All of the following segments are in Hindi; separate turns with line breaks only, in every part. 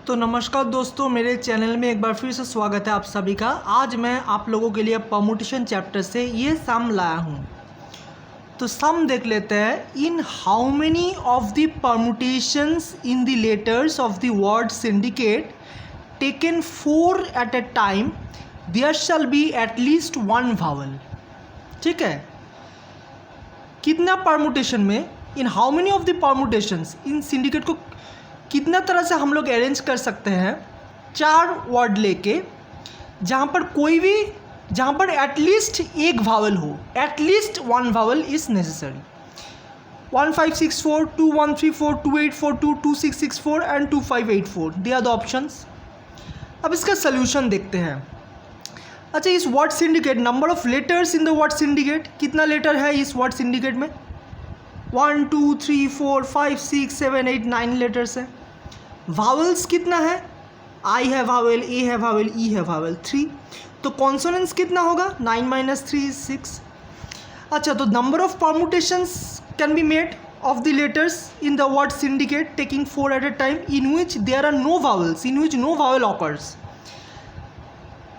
तो नमस्कार दोस्तों, मेरे चैनल में एक बार फिर से स्वागत है आप सभी का। आज मैं आप लोगों के लिए परमुटेशन चैप्टर से ये सम लाया हूँ। तो सम देख लेते हैं। In how many of the permutations in the letters of the word syndicate taken 4 at a time there shall be at least 1 vowel. ठीक है, कितना परमुटेशन में, in how many of the permutations, in syndicate को कितना तरह से हम लोग अरेंज कर सकते हैं 4 वर्ड लेके, जहाँ पर एटलीस्ट एक वावल हो, at least 1 vowel is necessary. 1564, 2134, 2842, 2664 and 2584 they are the options. अब इसका सोल्यूशन देखते हैं। अच्छा, इस word syndicate, number of letters in the word syndicate, कितना लेटर है इस वर्ड सिंडिकेट में? 1 2 3 4 5 6 7 8 9 लेटर्स है। वावल्स कितना है? आई है वावल, ए है वावल, ई है वावल, 3। तो कॉन्सोनेंट्स कितना होगा? 9 - 3 is 6। अच्छा, तो number of permutations can be made of the letters in the word syndicate taking 4 at a time in which there are no vowels, in which no vowel occurs.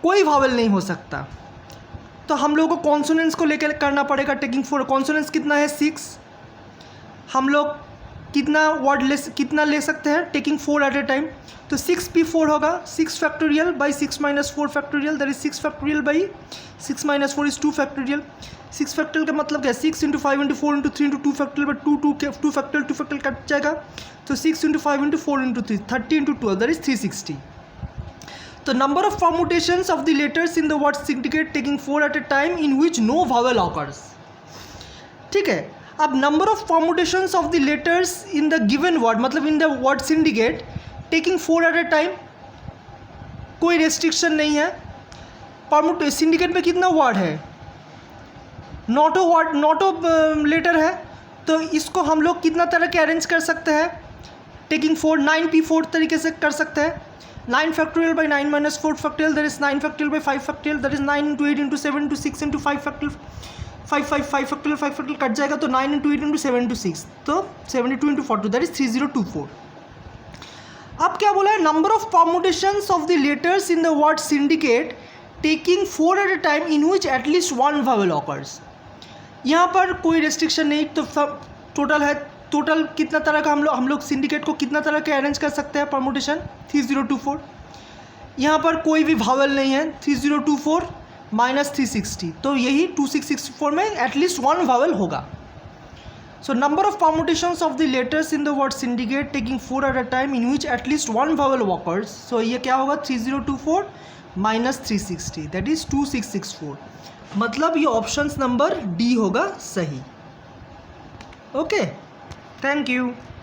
कोई वावल नहीं हो सकता। तो हम लोगों को कॉन्सोनेंट्स को लेकर करना पड़ेगा टेकिंग 4। कॉन्सोनेंट्स कितना है? 6। हम लोग कितना ले सकते हैं टेकिंग 4 एट ए टाइम? तो 6p4 होगा, 6 factorial by 6 - 4 factorial, that is 6 factorial by 6 - 4 is 2 factorial. 6 factorial का मतलब क्या है? 6 × 5 × 4 × 3 × 2 फैक्टोरियल बाई 2 फैक्टोरियल कट जाएगा। तो 6 × 5 × 4 × 3 30 × 12 दैट इज 360। तो number of permutations of the letters in the word syndicate taking 4 at a time in which no vowel occurs. ठीक है, अब number of permutations of the letters in the given word, मतलब in the word syndicate taking 4 at a time, कोई रेस्ट्रिक्शन नहीं है। सिंडिकेट में कितना वर्ड है? नॉटो लेटर है। तो इसको हम लोग कितना तरह के अरेंज कर सकते हैं टेकिंग 4? 9p4 तरीके से कर सकते हैं। 9 factorial by 9 - 4 factorial that is 9 factorial by 5 factorial that is 9 × 8 × 7 × 6 × 5 factorial 5 factorial cut जाएगा। तो 9 × 8 × 7 × 6, तो 72 × 42 दैट इज 3024। अब क्या बोला है? Number of permutations of the letters in the word syndicate taking 4 at a time in which at least 1 vowel occurs. यहाँ पर कोई रेस्ट्रिक्शन नहीं। तो टोटल है, टोटल कितना तरह का हम लोग सिंडिकेट को कितना तरह के अरेंज कर सकते हैं परमुटेशन? 3024। यहाँ पर कोई भी वावल नहीं है। 3024 - 360, तो यही 2664 में एटलीस्ट 1 वावल होगा। So number of permutations of the letters in the word syndicate taking 4 at a time in which at least 1 vowel occurs. So ये क्या होगा? 3024 - 360 दैट इज 2664। मतलब ये ऑप्शन नंबर डी होगा सही। Okay, thank you.